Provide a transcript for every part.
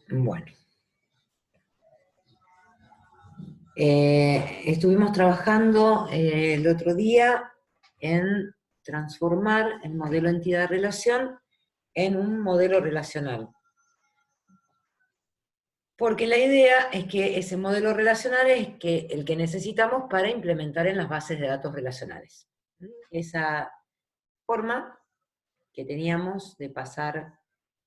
Bueno. Estuvimos trabajando el otro día en transformar el modelo entidad-relación en un modelo relacional. Porque la idea es que ese modelo relacional es el que necesitamos para implementar en las bases de datos relacionales. Esa forma que teníamos de pasar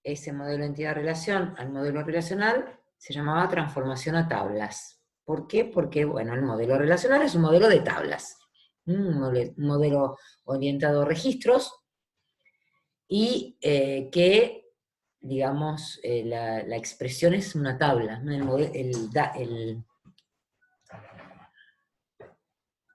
ese modelo entidad-relación al modelo relacional se llamaba transformación a tablas. ¿Por qué? Porque, bueno, el modelo relacional es un modelo de tablas, un modelo orientado a registros, y que, digamos, la expresión es una tabla, ¿no?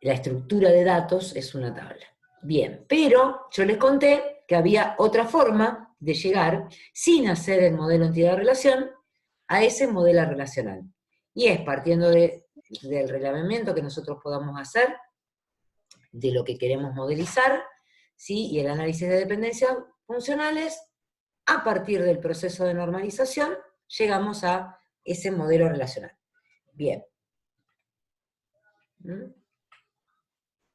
La estructura de datos es una tabla. Bien, pero yo les conté que había otra forma de llegar, sin hacer el modelo entidad-relación, a ese modelo relacional. Y es partiendo del reglamento que nosotros podamos hacer, de lo que queremos modelizar, ¿sí? Y el análisis de dependencias funcionales. A partir del proceso de normalización, llegamos a ese modelo relacional. Bien.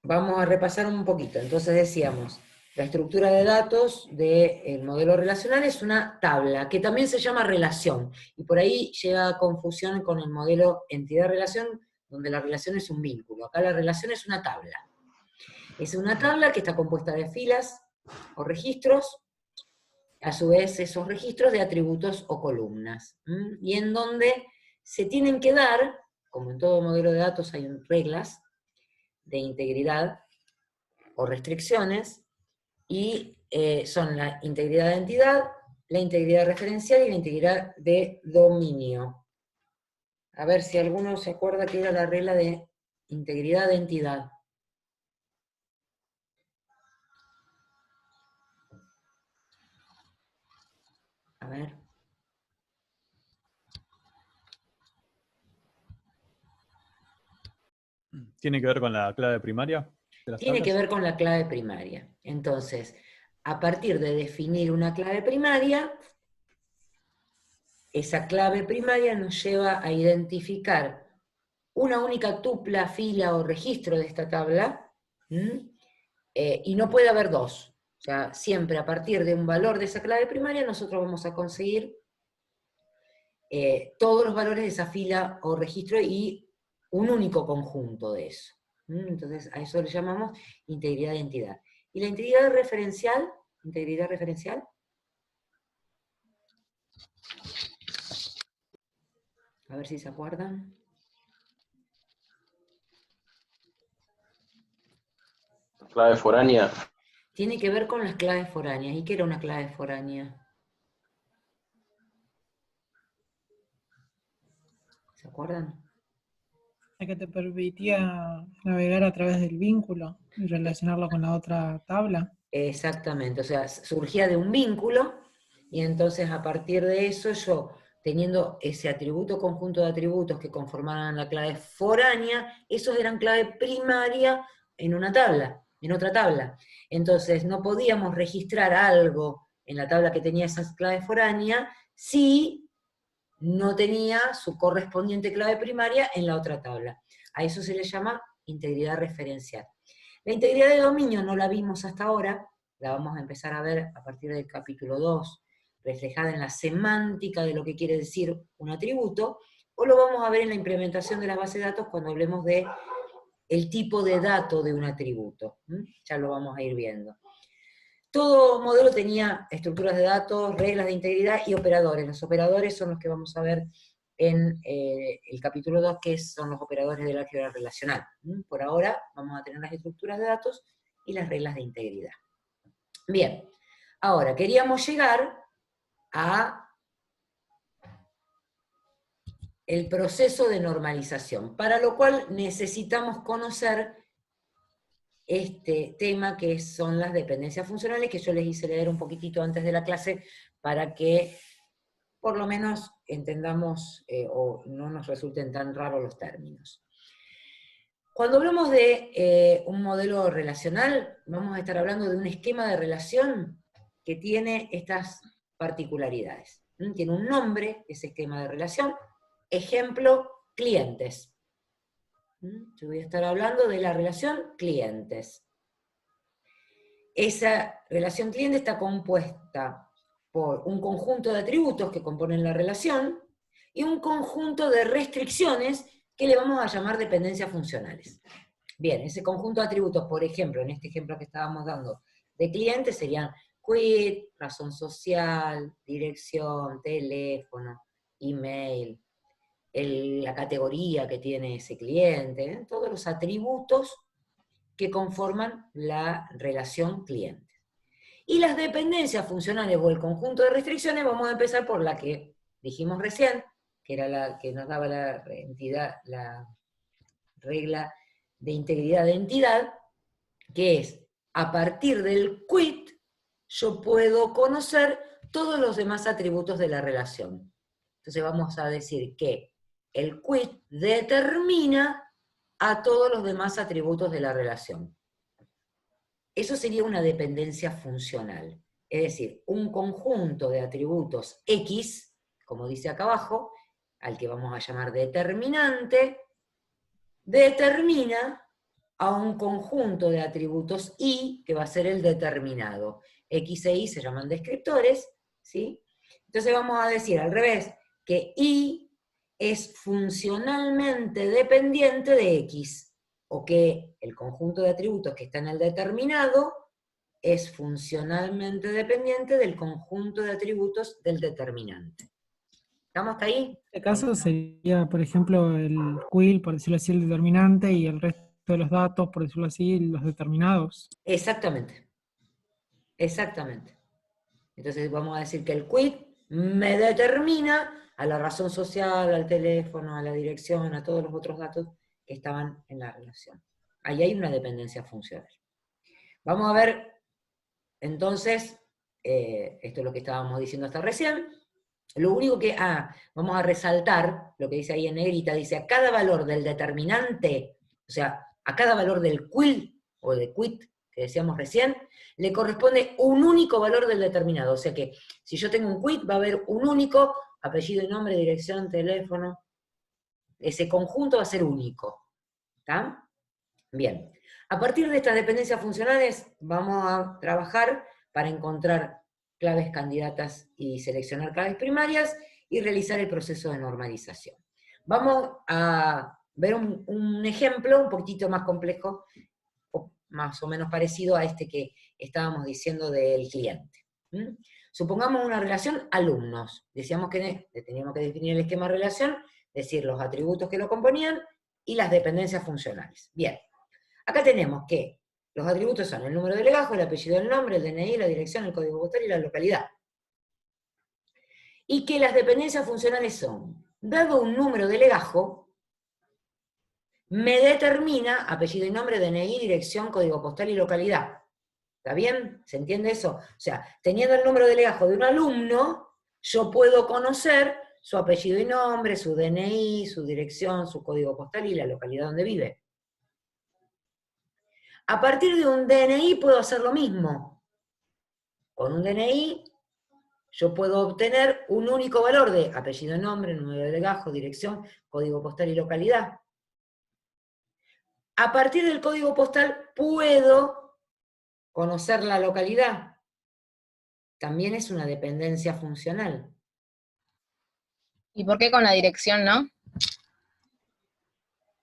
Vamos a repasar un poquito. Entonces decíamos, la estructura de datos del modelo relacional es una tabla, que también se llama relación, y por ahí llega a confusión con el modelo entidad-relación, donde la relación es un vínculo. Acá la relación es una tabla. Es una tabla que está compuesta de filas o registros, a su vez esos registros de atributos o columnas, y en donde se tienen que dar, como en todo modelo de datos hay reglas de integridad o restricciones, y son la integridad de entidad, la integridad referencial y la integridad de dominio. A ver si alguno se acuerda que era la regla de integridad de entidad. A ver. ¿Tiene que ver con la clave primaria de las Tiene que tablas? ver con la clave primaria. Entonces, a partir de definir una clave primaria, esa clave primaria nos lleva a identificar una única tupla, fila o registro de esta tabla, y no puede haber dos. O sea, siempre a partir de un valor de esa clave primaria nosotros vamos a conseguir todos los valores de esa fila o registro y un único conjunto de eso. Entonces a eso le llamamos integridad de entidad. ¿Y la integridad referencial? ¿Integridad referencial? A ver si se acuerdan. Clave foránea. Tiene que ver con las claves foráneas. ¿Y qué era una clave foránea? ¿Se acuerdan? La que te permitía navegar a través del vínculo y relacionarlo con la otra tabla. Exactamente, o sea, surgía de un vínculo, y entonces a partir de eso yo, teniendo ese atributo conjunto de atributos que conformaban la clave foránea, esos eran clave primaria en una tabla, en otra tabla. Entonces no podíamos registrar algo en la tabla que tenía esa clave foránea si no tenía su correspondiente clave primaria en la otra tabla. A eso se le llama integridad referencial. La integridad de dominio no la vimos hasta ahora, la vamos a empezar a ver a partir del capítulo 2, reflejada en la semántica de lo que quiere decir un atributo, o lo vamos a ver en la implementación de la base de datos cuando hablemos de el tipo de dato de un atributo. Ya lo vamos a ir viendo. Todo modelo tenía estructuras de datos, reglas de integridad y operadores. Los operadores son los que vamos a ver en el capítulo 2, que son los operadores del álgebra relacional. Por ahora vamos a tener las estructuras de datos y las reglas de integridad. Bien, ahora queríamos llegar a el proceso de normalización, para lo cual necesitamos conocer este tema que son las dependencias funcionales, que yo les hice leer un poquitito antes de la clase para que por lo menos entendamos o no nos resulten tan raros los términos. Cuando hablamos de un modelo relacional, vamos a estar hablando de un esquema de relación que tiene estas particularidades. Tiene un nombre, ese esquema de relación. Ejemplo, clientes. Yo voy a estar hablando de la relación clientes. Esa relación cliente está compuesta por un conjunto de atributos que componen la relación y un conjunto de restricciones que le vamos a llamar dependencias funcionales. Bien, ese conjunto de atributos, por ejemplo, en este ejemplo que estábamos dando de clientes, serían quit, razón social, dirección, teléfono, email, la categoría que tiene ese cliente, todos los atributos que conforman la relación cliente. Y las dependencias funcionales o el conjunto de restricciones, vamos a empezar por la que dijimos recién, que era la que nos daba la regla de integridad de entidad, que es, a partir del quit, yo puedo conocer todos los demás atributos de la relación. Entonces vamos a decir que el quit determina a todos los demás atributos de la relación. Eso sería una dependencia funcional. Es decir, un conjunto de atributos X, como dice acá abajo, al que vamos a llamar determinante, determina a un conjunto de atributos Y, que va a ser el determinado. X e Y se llaman descriptores, ¿sí? Entonces vamos a decir al revés, que Y es funcionalmente dependiente de X, o que el conjunto de atributos que está en el determinado es funcionalmente dependiente del conjunto de atributos del determinante. ¿Estamos hasta ahí? En este caso sería, por ejemplo, el quill, por decirlo así, el determinante, y el resto de los datos, por decirlo así, los determinados. Exactamente. Exactamente. Entonces vamos a decir que el quit me determina a la razón social, al teléfono, a la dirección, a todos los otros datos que estaban en la relación. Ahí hay una dependencia funcional. Vamos a ver, entonces, esto es lo que estábamos diciendo hasta recién. Lo único que, vamos a resaltar, lo que dice ahí en negrita, dice a cada valor del determinante, o sea, a cada valor del quill, o de quit, que decíamos recién, le corresponde un único valor del determinado. O sea que, si yo tengo un quit, va a haber un único, apellido y nombre, dirección, teléfono, ese conjunto va a ser único. ¿Está? Bien. A partir de estas dependencias funcionales, vamos a trabajar para encontrar claves candidatas y seleccionar claves primarias y realizar el proceso de normalización. Vamos a ver un ejemplo un poquito más complejo, o más o menos parecido a este que estábamos diciendo del cliente. Supongamos una relación alumnos. Decíamos que teníamos que definir el esquema de relación, decir los atributos que lo componían y las dependencias funcionales. Bien. Acá tenemos que los atributos son el número de legajo, el apellido del nombre, el DNI, la dirección, el código postal y la localidad. Y que las dependencias funcionales son, dado un número de legajo, me determina apellido y nombre, DNI, dirección, código postal y localidad. ¿Está bien? ¿Se entiende eso? O sea, teniendo el número de legajo de un alumno, yo puedo conocer su apellido y nombre, su DNI, su dirección, su código postal y la localidad donde vive. A partir de un DNI puedo hacer lo mismo. Con un DNI yo puedo obtener un único valor de apellido, nombre, número de legajo, dirección, código postal y localidad. A partir del código postal puedo conocer la localidad. También es una dependencia funcional. ¿Y por qué con la dirección no?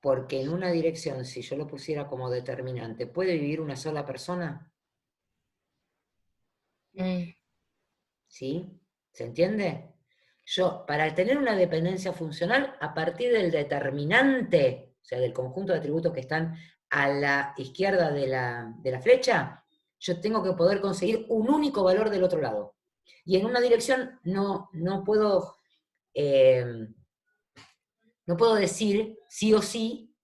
Porque en una dirección, si yo lo pusiera como determinante, ¿puede vivir una sola persona? ¿Sí? ¿Se entiende? Yo, para tener una dependencia funcional, a partir del determinante, o sea, del conjunto de atributos que están a la izquierda de la flecha, yo tengo que poder conseguir un único valor del otro lado. Y en una dirección no puedo decir sí o sí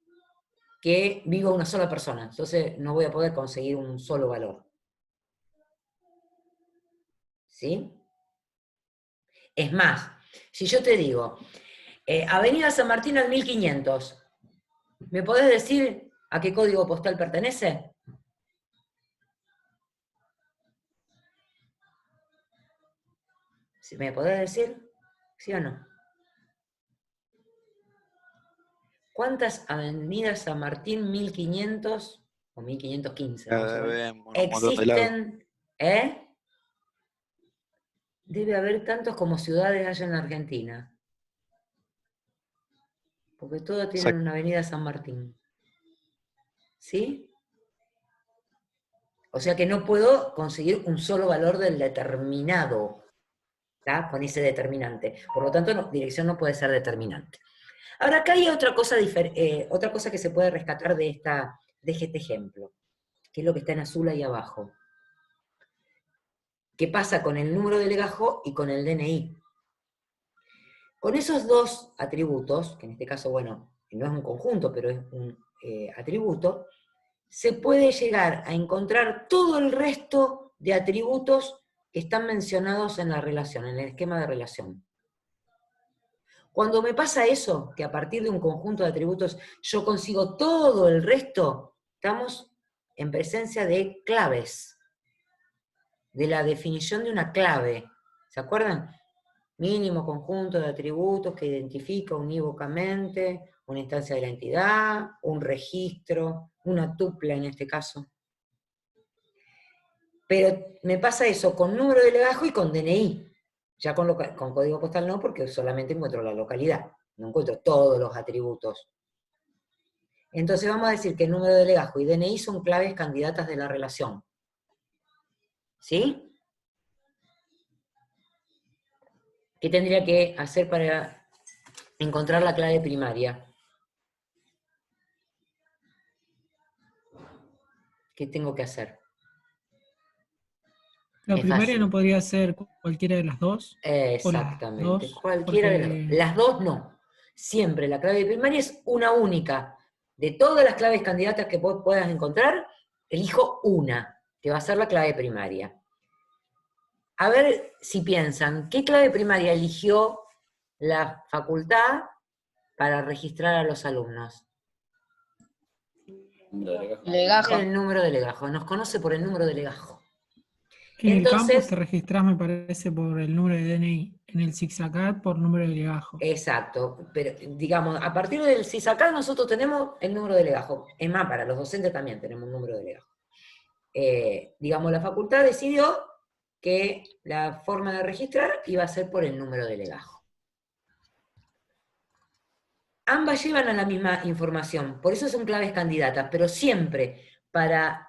que viva una sola persona. Entonces no voy a poder conseguir un solo valor. ¿Sí? Es más, si yo te digo, Avenida San Martín al 1500, ¿me podés decir a qué código postal pertenece? ¿Me podés decir? ¿Sí o no? ¿Cuántas avenidas San Martín 1500 o 1515, vamos a ver, Vemos un montón de lados. existen? Debe haber tantos como ciudades hay en la Argentina. Porque todos tienen Exacto. una avenida San Martín. ¿Sí? O sea que no puedo conseguir un solo valor del determinado, ¿tá? Con ese determinante. Por lo tanto, dirección no puede ser determinante. Ahora, acá hay otra cosa que se puede rescatar de este ejemplo, que es lo que está en azul ahí abajo. ¿Qué pasa con el número de legajo y con el DNI? Con esos dos atributos, que en este caso, bueno, no es un conjunto, pero es un atributo, se puede llegar a encontrar todo el resto de atributos que están mencionados en la relación, en el esquema de relación. Cuando me pasa eso, que a partir de un conjunto de atributos yo consigo todo el resto, estamos en presencia de claves, de la definición de una clave. ¿Se acuerdan? Mínimo conjunto de atributos que identifica unívocamente una instancia de la entidad, un registro, una tupla en este caso. Pero me pasa eso con número de legajo y con DNI. Ya con código postal no, porque solamente encuentro la localidad, no encuentro todos los atributos. Entonces vamos a decir que el número de legajo y DNI son claves candidatas de la relación. ¿Sí? ¿Qué tendría que hacer para encontrar la clave primaria? ¿Qué tengo que hacer? La Es primaria fácil. no podría ser cualquiera de las dos. Exactamente. O las dos, Cualquiera de las dos. porque Las dos no. Siempre la clave primaria es una única. De todas las claves candidatas que vos puedas encontrar, elijo una, que va a ser la clave primaria. A ver si piensan, ¿qué clave primaria eligió la facultad para registrar a los alumnos? Legajo. El número de legajo. Nos conoce por el número de legajo. en el campus Entonces, te registrás, me parece, por el número de DNI. En el Zigzagat por número de legajo. exacto, pero digamos, a partir del CISACAD nosotros tenemos el número de legajo. Es más, para los docentes también tenemos un número de legajo. Digamos, la facultad decidió que la forma de registrar iba a ser por el número de legajo. Ambas llevan a la misma información, por eso son claves candidatas, pero siempre para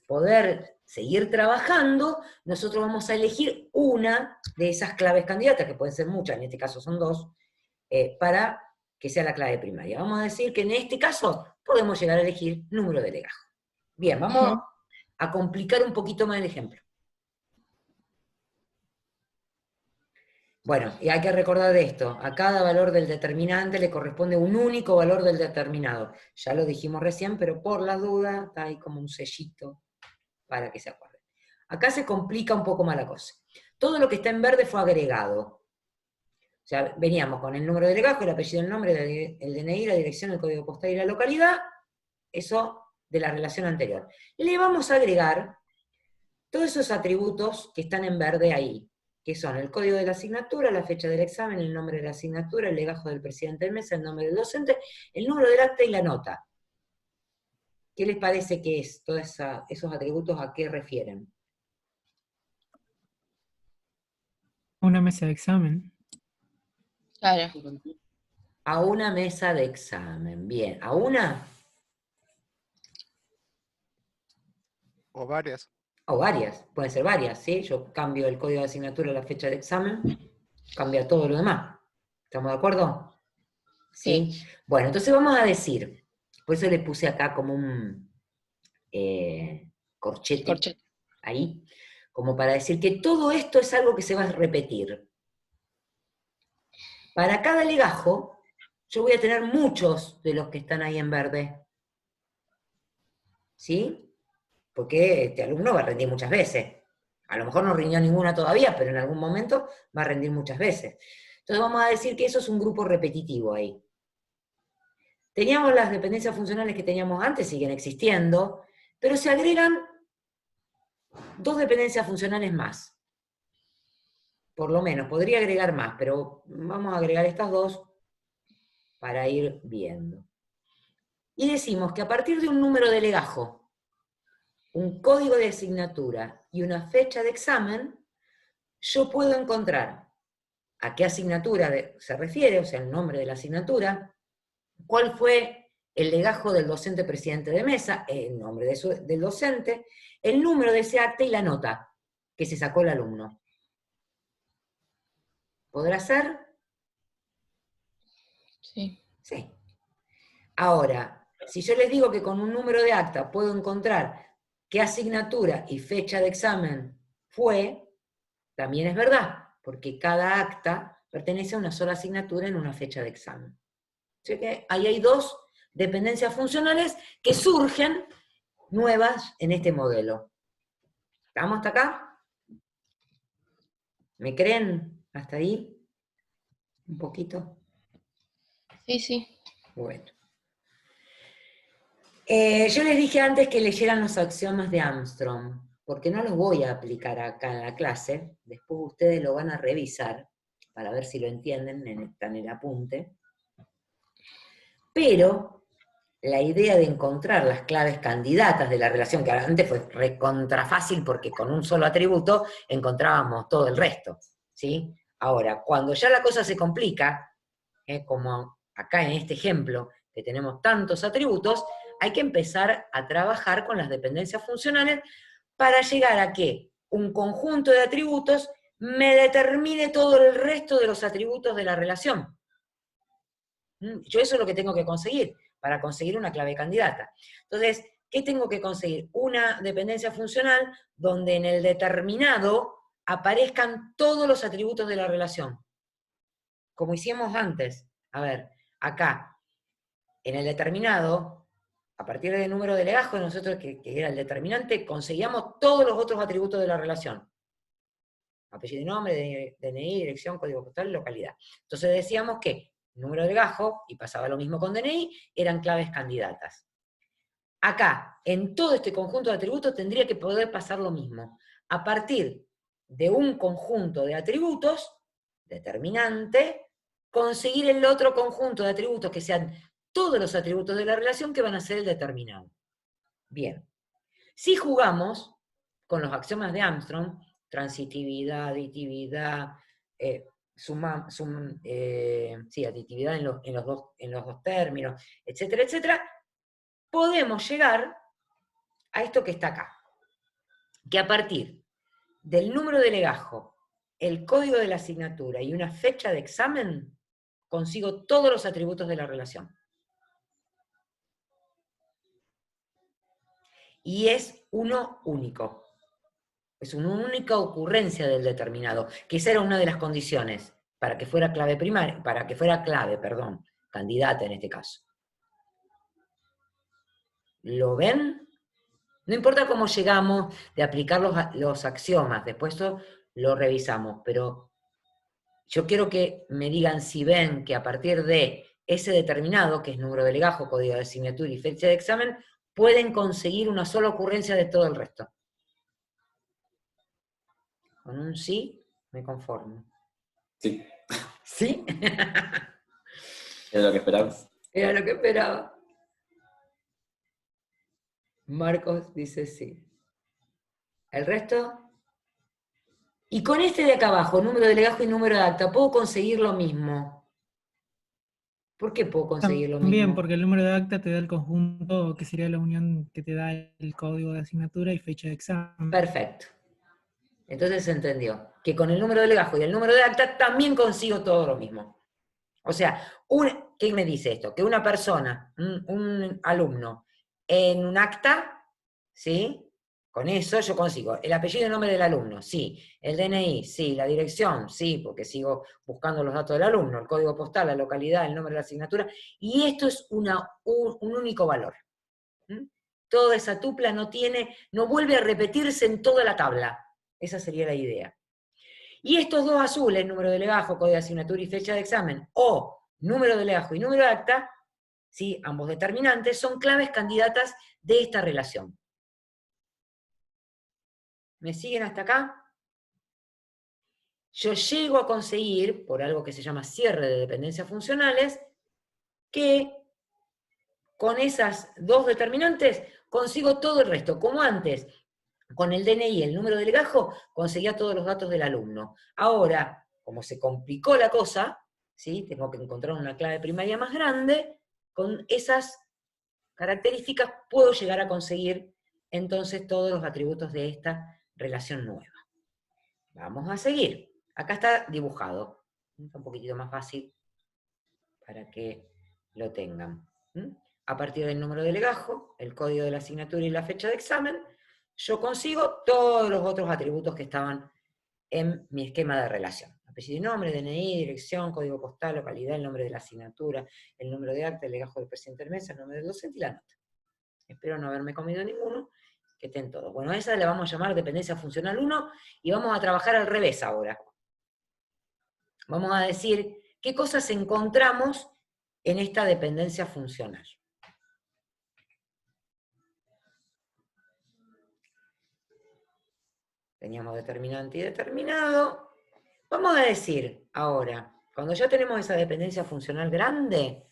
poder seguir trabajando, nosotros vamos a elegir una de esas claves candidatas, que pueden ser muchas, en este caso son dos, para que sea la clave primaria. Vamos a decir que en este caso podemos llegar a elegir número de legajo. Bien, vamos a complicar un poquito más el ejemplo. Bueno, y hay que recordar de esto, a cada valor del determinante le corresponde un único valor del determinado. Ya lo dijimos recién, pero por la duda está ahí como un sellito para que se acuerden. Acá se complica un poco más la cosa. Todo lo que está en verde fue agregado. O sea, veníamos con el número de legajo, el apellido, el nombre, el DNI, la dirección, el código postal y la localidad, eso de la relación anterior. Le vamos a agregar todos esos atributos que están en verde ahí, que son el código de la asignatura, la fecha del examen, el nombre de la asignatura, el legajo del presidente del mesa, el nombre del docente, el número del acta y la nota. ¿Qué les parece que es? Todos esos atributos, ¿a qué refieren? Una mesa de examen. Claro. A una mesa de examen. Bien, ¿a una? O varias. O varias, pueden ser varias, ¿sí? Yo cambio el código de asignatura a la fecha de examen, cambia todo lo demás. ¿Estamos de acuerdo? ¿Sí? Bueno, entonces vamos a decir, por eso le puse acá como un corchete ahí, como para decir que todo esto es algo que se va a repetir. Para cada legajo, yo voy a tener muchos de los que están ahí en verde. ¿Sí? Porque este alumno va a rendir muchas veces. A lo mejor no rindió ninguna todavía, pero en algún momento va a rendir muchas veces. Entonces vamos a decir que eso es un grupo repetitivo ahí. Teníamos las dependencias funcionales que teníamos antes, siguen existiendo, pero se agregan dos dependencias funcionales más. Por lo menos, podría agregar más, pero vamos a agregar estas dos para ir viendo. Y decimos que a partir de un número de legajo, un código de asignatura y una fecha de examen, yo puedo encontrar a qué asignatura se refiere, o sea, el nombre de la asignatura, cuál fue el legajo del docente presidente de mesa, el nombre del docente, el número de ese acta y la nota que se sacó el alumno. ¿Podrá ser? Sí. Sí. Ahora, si yo les digo que con un número de acta puedo encontrar qué asignatura y fecha de examen fue, también es verdad, porque cada acta pertenece a una sola asignatura en una fecha de examen. Así que ahí hay dos dependencias funcionales que surgen nuevas en este modelo. ¿Estamos hasta acá? ¿Me creen hasta ahí? ¿Un poquito? Sí, sí. Bueno. Yo les dije antes que leyeran los axiomas de Armstrong, porque no los voy a aplicar acá en la clase, después ustedes lo van a revisar, para ver si lo entienden, está en el apunte. Pero la idea de encontrar las claves candidatas de la relación, que antes fue recontra fácil porque con un solo atributo encontrábamos todo el resto, ¿sí? Ahora, cuando ya la cosa se complica, como acá en este ejemplo, que tenemos tantos atributos, hay que empezar a trabajar con las dependencias funcionales para llegar a que un conjunto de atributos me determine todo el resto de los atributos de la relación. Yo eso es lo que tengo que conseguir, para conseguir una clave candidata. Entonces, ¿qué tengo que conseguir? Una dependencia funcional donde en el determinado aparezcan todos los atributos de la relación. Como hicimos antes. A ver, acá, en el determinado, a partir del número de legajo, nosotros, que era el determinante, conseguíamos todos los otros atributos de la relación. Apellido y nombre, DNI, dirección, código postal, localidad. Entonces decíamos que número de legajo, y pasaba lo mismo con DNI, eran claves candidatas. Acá, en todo este conjunto de atributos, tendría que poder pasar lo mismo. A partir de un conjunto de atributos, determinante, conseguir el otro conjunto de atributos que sean todos los atributos de la relación que van a ser el determinado. Bien. Si jugamos con los axiomas de Armstrong, transitividad, aditividad, aditividad en los dos términos, etcétera, etcétera, podemos llegar a esto que está acá. Que a partir del número de legajo, el código de la asignatura y una fecha de examen, consigo todos los atributos de la relación. Y es uno único. Es una única ocurrencia del determinado, que esa era una de las condiciones para que fuera clave primaria, candidata en este caso. ¿Lo ven? No importa cómo llegamos de aplicar los axiomas, después eso lo revisamos, pero yo quiero que me digan si ven que a partir de ese determinado, que es número de legajo, código de asignatura y fecha de examen, pueden conseguir una sola ocurrencia de todo el resto. Con un sí, me conformo. Sí, ¿Sí? era lo que esperabas. Era lo que esperaba. Marcos dice sí. ¿El resto? Y con este de acá abajo, número de legajo y número de acta, ¿puedo conseguir lo mismo? ¿Por qué puedo conseguir lo También, mismo? porque el número de acta te da el conjunto, que sería la unión que te da el código de asignatura y fecha de examen. Perfecto. Entonces se entendió que con el número de legajo y el número de acta también consigo todo lo mismo. O sea, ¿qué me dice esto? Que una persona, un alumno, en un acta, ¿sí? Con eso yo consigo el apellido y el nombre del alumno, sí. El DNI, sí. La dirección, sí, porque sigo buscando los datos del alumno, el código postal, la localidad, el nombre de la asignatura. Y esto es un único valor. Toda esa tupla no vuelve a repetirse en toda la tabla. Esa sería la idea. Y estos dos azules, número de legajo, código de asignatura y fecha de examen, o número de legajo y número de acta, ¿sí? Ambos determinantes, son claves candidatas de esta relación. ¿Me siguen hasta acá? yo llego a conseguir, por algo que se llama cierre de dependencias funcionales, que con esas dos determinantes consigo todo el resto, como antes, con el DNI y el número de legajo, conseguía todos los datos del alumno. Ahora, como se complicó la cosa, ¿sí? Tengo que encontrar una clave primaria más grande, con esas características puedo llegar a conseguir entonces todos los atributos de esta relación nueva. Vamos a seguir. Acá está dibujado. Está un poquitito más fácil para que lo tengan. A partir del número de legajo, el código de la asignatura y la fecha de examen, yo consigo todos los otros atributos que estaban en mi esquema de relación. Apellido y nombre, DNI, dirección, código postal, localidad, el nombre de la asignatura, el número de acta, el legajo del presidente del mesa, el nombre del docente y la nota. Espero no haberme comido ninguno, que estén todos. Bueno, a esa la vamos a llamar dependencia funcional 1 y vamos a trabajar al revés ahora. Vamos a decir qué cosas encontramos en esta dependencia funcional. Teníamos determinante y determinado. Vamos a decir ahora, cuando ya tenemos esa dependencia funcional grande,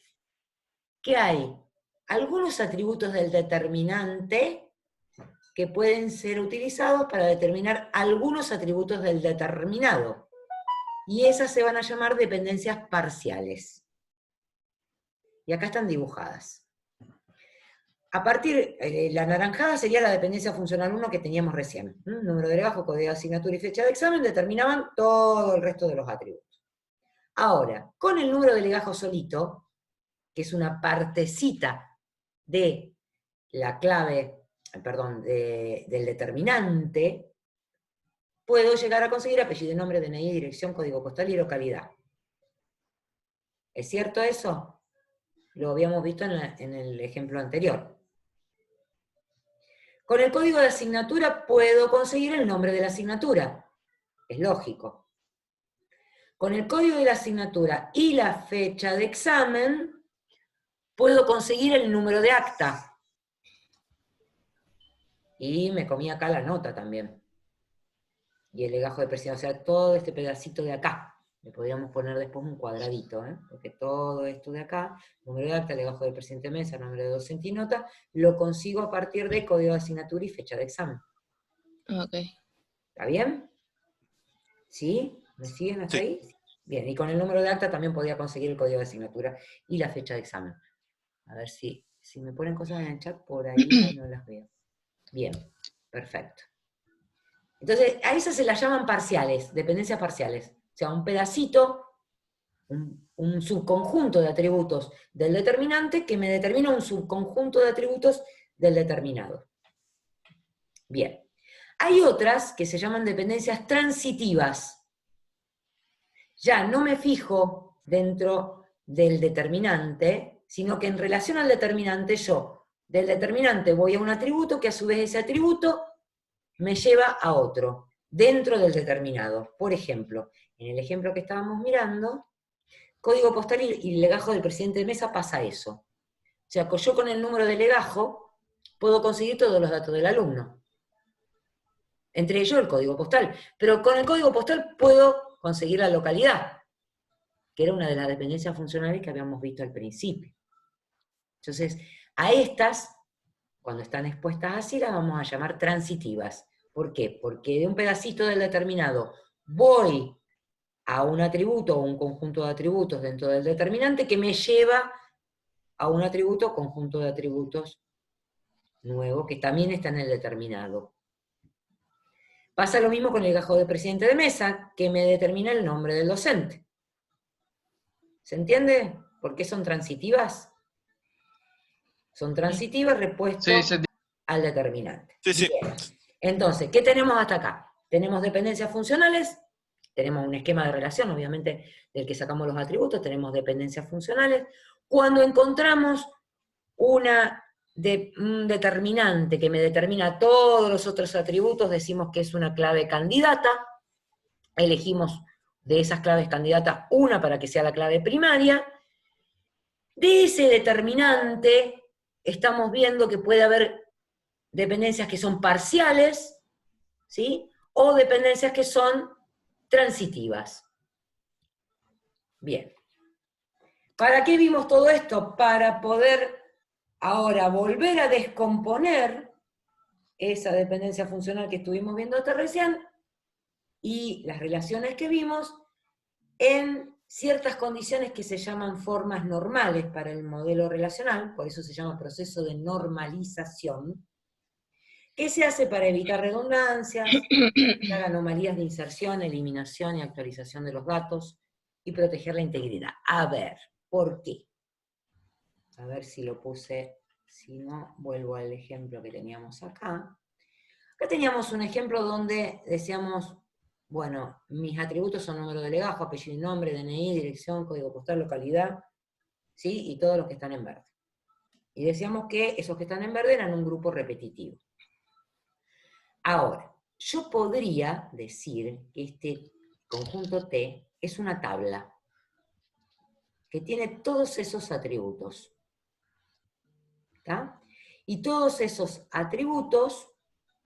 que hay algunos atributos del determinante que pueden ser utilizados para determinar algunos atributos del determinado. Y esas se van a llamar dependencias parciales. Y acá están dibujadas. A partir, la anaranjada sería la dependencia funcional 1 que teníamos recién. Número de legajo, código de asignatura y fecha de examen determinaban todo el resto de los atributos. Ahora, con el número de legajo solito, que es una partecita de la clave, perdón, del determinante, puedo llegar a conseguir apellido, nombre, DNI, dirección, código postal y localidad. ¿Es cierto eso? Lo habíamos visto en el ejemplo anterior. Con el código de asignatura puedo conseguir el nombre de la asignatura. Es lógico. Con el código de la asignatura y la fecha de examen, puedo conseguir el número de acta. Y me comí acá la nota también. Y el legajo de presidente, o sea, todo este pedacito de acá. Le podríamos poner después un cuadradito, porque todo esto de acá, número de acta, legajo del presidente de mesa, nombre de docente y nota, lo consigo a partir de código de asignatura y fecha de examen. Ok. ¿Está bien? ¿Sí? ¿Me siguen hasta ahí? Bien, y con el número de acta también podía conseguir el código de asignatura y la fecha de examen. A ver si me ponen cosas en el chat, por ahí no las veo. Bien, perfecto. Entonces, a esas se las llaman parciales, dependencias parciales. O sea, un pedacito, un subconjunto de atributos del determinante que me determina un subconjunto de atributos del determinado. Bien. Hay otras que se llaman dependencias transitivas. Ya no me fijo dentro del determinante, sino que en relación al determinante yo, del determinante voy a un atributo que a su vez ese atributo me lleva a otro, dentro del determinado. Por ejemplo, en el ejemplo que estábamos mirando, código postal y legajo del presidente de mesa pasa eso. O sea, yo con el número de legajo puedo conseguir todos los datos del alumno. Entre ellos el código postal. Pero con el código postal puedo conseguir la localidad, que era una de las dependencias funcionales que habíamos visto al principio. Entonces, a estas, cuando están expuestas así, las vamos a llamar transitivas. ¿Por qué? Porque de un pedacito del determinado voy a un atributo o un conjunto de atributos dentro del determinante que me lleva a un atributo o conjunto de atributos nuevo que también está en el determinado. Pasa lo mismo con el legajo del presidente de mesa, que me determina el nombre del docente. ¿Se entiende? ¿Por qué son transitivas? Son transitivas respuesto al determinante. Sí. Bien. Entonces, ¿qué tenemos hasta acá? Tenemos dependencias funcionales, tenemos un esquema de relación, obviamente, del que sacamos los atributos, tenemos dependencias funcionales. Cuando encontramos un determinante que me determina todos los otros atributos, decimos que es una clave candidata, elegimos de esas claves candidatas una para que sea la clave primaria. De ese determinante estamos viendo que puede haber dependencias que son parciales, ¿sí? O dependencias que son transitivas. Bien. ¿Para qué vimos todo esto? Para poder ahora volver a descomponer esa dependencia funcional que estuvimos viendo hasta recién y las relaciones que vimos en ciertas condiciones que se llaman formas normales para el modelo relacional, por eso se llama proceso de normalización, que se hace para evitar redundancias, evitar anomalías de inserción, eliminación y actualización de los datos, y proteger la integridad. A ver, ¿por qué? A ver si lo puse, si no, vuelvo al ejemplo que teníamos acá. Acá teníamos un ejemplo donde decíamos, bueno, mis atributos son número de legajo, apellido y nombre, DNI, dirección, código postal, localidad, ¿sí? Y todos los que están en verde. Y decíamos que esos que están en verde eran un grupo repetitivo. Ahora, yo podría decir que este conjunto T es una tabla que tiene todos esos atributos. ¿Está? Y todos esos atributos,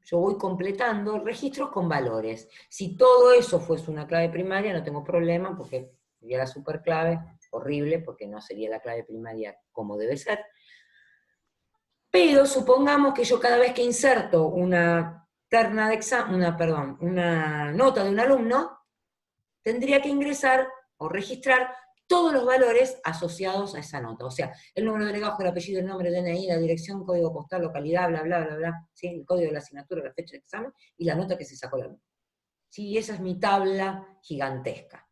yo voy completando registros con valores. Si todo eso fuese una clave primaria, no tengo problema, porque sería la superclave, horrible, porque no sería la clave primaria como debe ser. Pero supongamos que yo cada vez que inserto una terna de examen, una nota de un alumno, tendría que ingresar o registrar todos los valores asociados a esa nota. O sea, el número de legajo, el apellido, el nombre, DNI, la dirección, código postal, localidad, bla, bla, bla, bla, ¿sí? El código de la asignatura, la fecha de examen, y la nota que se sacó la alumno. ¿Sí? Esa es mi tabla gigantesca.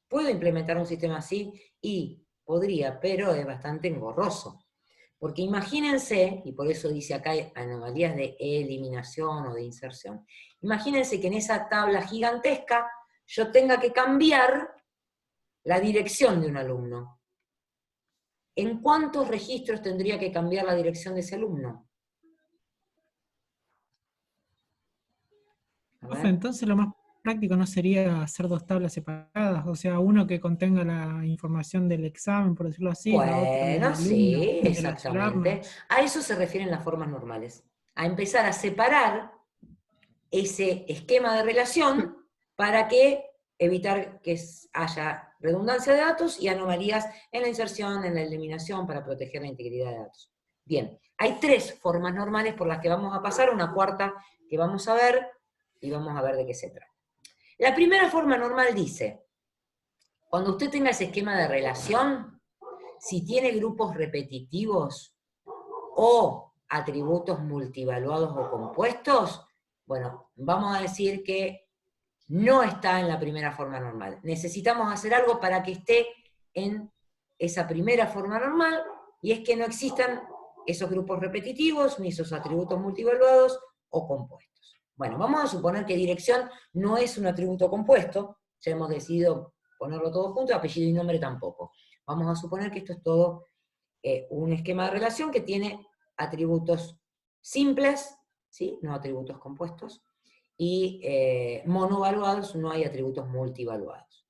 Puedo implementar un sistema así, y podría, pero es bastante engorroso. Porque imagínense, y por eso dice acá anomalías de eliminación o de inserción, imagínense que en esa tabla gigantesca yo tenga que cambiar la dirección de un alumno. ¿En cuántos registros tendría que cambiar la dirección de ese alumno? Profe, entonces lo más práctico no sería hacer dos tablas separadas, o sea, uno que contenga la información del examen, por decirlo así, la otra del Bueno, alumno, sí, y exactamente. relacionarlos. A eso se refieren las formas normales. A empezar a separar ese esquema de relación para que evitar que haya redundancia de datos y anomalías en la inserción, en la eliminación, para proteger la integridad de datos. Bien, hay tres formas normales por las que vamos a pasar, una cuarta que vamos a ver, y vamos a ver de qué se trata. La primera forma normal dice, cuando usted tenga ese esquema de relación, si tiene grupos repetitivos o atributos multivaluados o compuestos, bueno, vamos a decir que no está en la primera forma normal. Necesitamos hacer algo para que esté en esa primera forma normal, y es que no existan esos grupos repetitivos, ni esos atributos multivaluados o compuestos. Bueno, vamos a suponer que dirección no es un atributo compuesto, ya hemos decidido ponerlo todo junto, apellido y nombre tampoco. Vamos a suponer que esto es todo un esquema de relación que tiene atributos simples, ¿sí? No atributos compuestos, y monovaluados, no hay atributos multivaluados.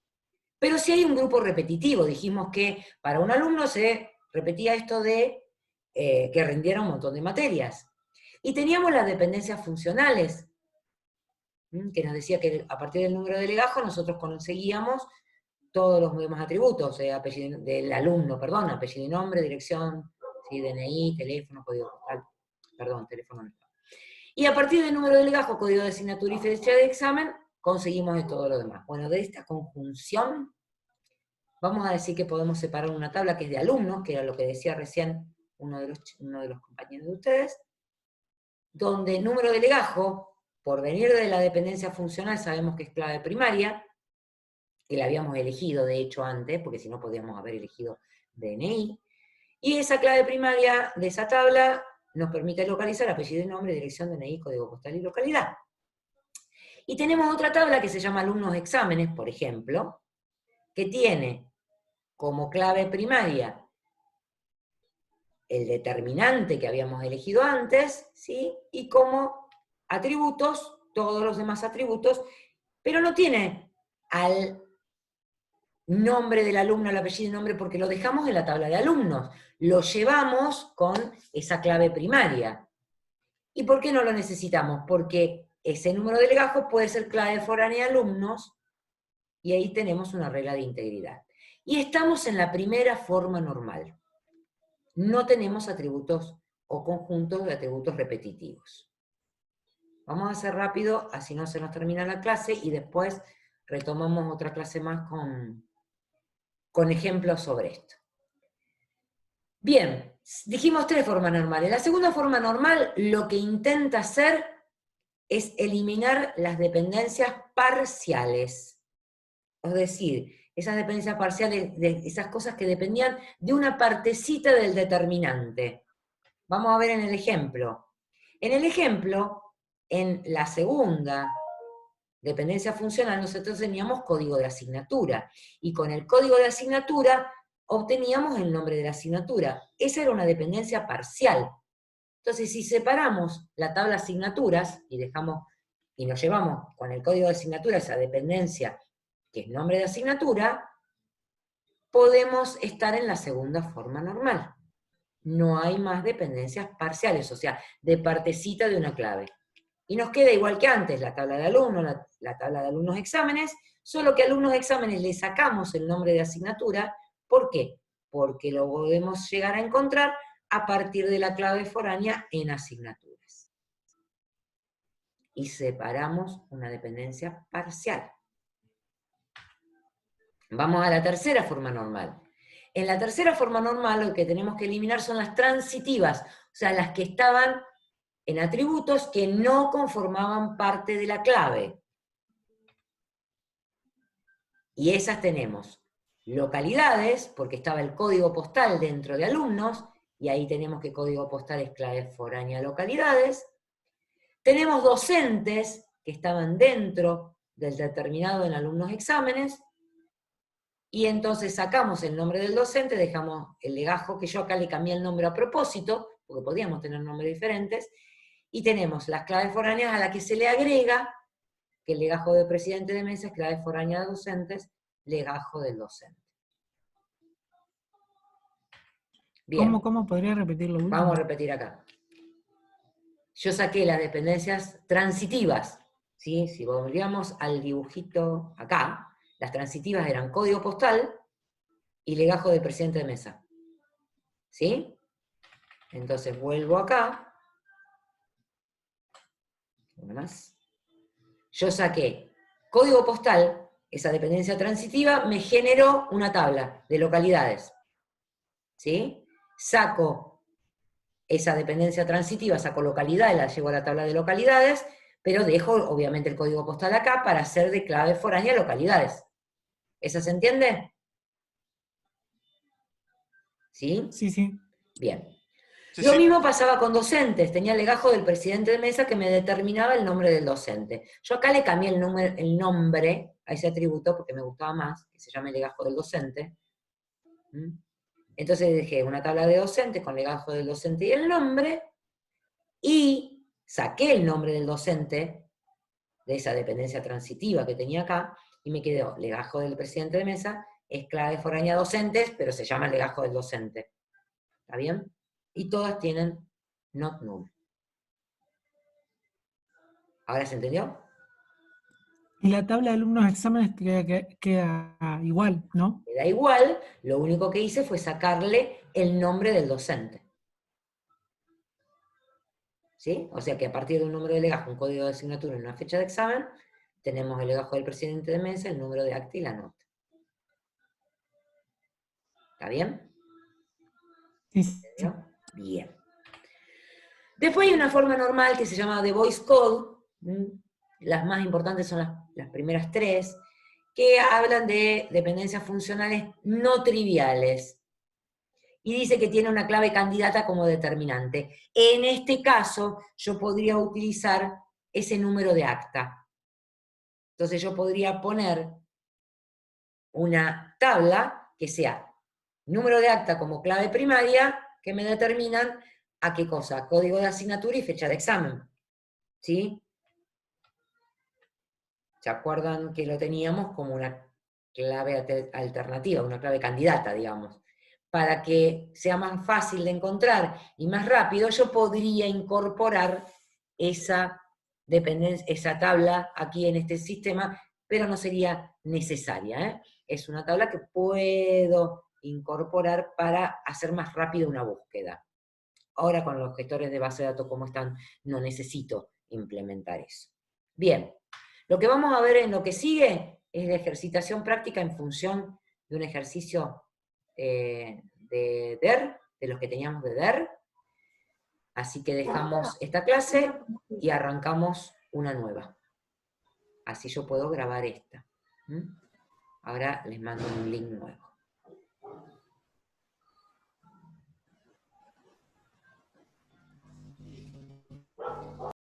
Pero si hay un grupo repetitivo, dijimos que para un alumno se repetía esto de que rindiera un montón de materias. Y teníamos las dependencias funcionales, que nos decía que a partir del número de legajo nosotros conseguíamos todos los demás atributos, apellido, del alumno, perdón, apellido y nombre, dirección, ¿sí? DNI, teléfono, código postal, perdón, teléfono no está. Y a partir del número de legajo, código de asignatura y fecha de examen, conseguimos de todo lo demás. Bueno, de esta conjunción, vamos a decir que podemos separar una tabla que es de alumnos, que era lo que decía recién uno de los compañeros de ustedes, donde el número de legajo, por venir de la dependencia funcional, sabemos que es clave primaria, que la habíamos elegido, de hecho, antes, porque si no podíamos haber elegido DNI, y esa clave primaria de esa tabla nos permite localizar apellido y nombre, dirección, DNI, código postal y localidad. Y tenemos otra tabla que se llama alumnos exámenes, por ejemplo, que tiene como clave primaria el determinante que habíamos elegido antes, ¿sí? Y como atributos, todos los demás atributos, pero no tiene al nombre del alumno, el apellido y nombre, porque lo dejamos en la tabla de alumnos. Lo llevamos con esa clave primaria. ¿Y por qué no lo necesitamos? Porque ese número de legajo puede ser clave foránea de alumnos, y ahí tenemos una regla de integridad. Y estamos en la primera forma normal. No tenemos atributos o conjuntos de atributos repetitivos. Vamos a hacer rápido, así no se nos termina la clase, y después retomamos otra clase más con ejemplos sobre esto. Bien, dijimos 3 formas normales. La segunda forma normal lo que intenta hacer es eliminar las dependencias parciales. Es decir, esas dependencias parciales, de esas cosas que dependían de una partecita del determinante. Vamos a ver en el ejemplo. En el ejemplo, en la segunda dependencia funcional, nosotros teníamos código de asignatura, y con el código de asignatura obteníamos el nombre de la asignatura. Esa era una dependencia parcial. Entonces, si separamos la tabla asignaturas, y nos llevamos con el código de asignatura esa dependencia, que es nombre de asignatura, podemos estar en la segunda forma normal. No hay más dependencias parciales, o sea, de partecita de una clave. Y nos queda igual que antes, la tabla de alumnos, la tabla de alumnos exámenes, solo que a alumnos exámenes le sacamos el nombre de asignatura. ¿Por qué? Porque lo podemos llegar a encontrar a partir de la clave foránea en asignaturas. Y separamos una dependencia parcial. Vamos a la tercera forma normal. En la tercera forma normal lo que tenemos que eliminar son las transitivas, o sea, las que estaban en atributos que no conformaban parte de la clave. Y esas tenemos localidades, porque estaba el código postal dentro de alumnos, y ahí tenemos que código postal es clave foránea localidades. Tenemos docentes, que estaban dentro del determinado en alumnos exámenes, y entonces sacamos el nombre del docente, dejamos el legajo, que yo acá le cambié el nombre a propósito, porque podíamos tener nombres diferentes, y tenemos las claves foráneas a las que se le agrega que el legajo del presidente de mesa es clave foránea de docentes, legajo del docente. Bien. ¿Cómo podría repetirlo? Vamos a repetir acá. Yo saqué las dependencias transitivas, ¿sí? Si volvíamos al dibujito acá, las transitivas eran código postal y legajo del presidente de mesa. ¿Sí? Entonces vuelvo acá. Una más. Yo saqué código postal, esa dependencia transitiva, me generó una tabla de localidades. ¿Sí? Saco esa dependencia transitiva, saco localidad y la llevo a la tabla de localidades, pero dejo obviamente el código postal acá para hacer de clave foránea localidades. ¿Esa se entiende? ¿Sí? Sí, sí. Bien. Sí, Lo sí. mismo pasaba con docentes, tenía el legajo del presidente de mesa que me determinaba el nombre del docente. Yo acá le cambié el nombre a ese atributo porque me gustaba más, que se llame legajo del docente. Entonces dejé una tabla de docentes con legajo del docente y el nombre, y saqué el nombre del docente de esa dependencia transitiva que tenía acá, y me quedó legajo del presidente de mesa, es clave foránea docentes, pero se llama legajo del docente. ¿Está bien? Y todas tienen not null. ¿Ahora se entendió? Y la tabla de alumnos exámenes queda igual, ¿no? Queda igual, lo único que hice fue sacarle el nombre del docente. ¿Sí? O sea que a partir de un número de legajo, un código de asignatura y una fecha de examen, tenemos el legajo del presidente de mesa, el número de acta y la nota. ¿Está bien? Sí, sí. Bien. Después hay una forma normal que se llama The Voice Code. Las más importantes son las primeras 3, que hablan de dependencias funcionales no triviales. Y dice que tiene una clave candidata como determinante. En este caso, yo podría utilizar ese número de acta. Entonces yo podría poner una tabla que sea número de acta como clave primaria, que me determinan a qué cosa, código de asignatura y fecha de examen. ¿Sí? ¿Se acuerdan que lo teníamos como una clave alternativa, una clave candidata, digamos? Para que sea más fácil de encontrar y más rápido, yo podría incorporar esa dependencia, esa tabla aquí en este sistema pero no sería necesaria, ¿eh? Es una tabla que puedo incorporar para hacer más rápido una búsqueda. Ahora con los gestores de base de datos como están, no necesito implementar eso. Bien, lo que vamos a ver en lo que sigue es de ejercitación práctica en función de un ejercicio de DER, de los que teníamos de DER. Así que dejamos esta clase y arrancamos una nueva. Así yo puedo grabar esta. ¿Mm? Ahora les mando un link nuevo.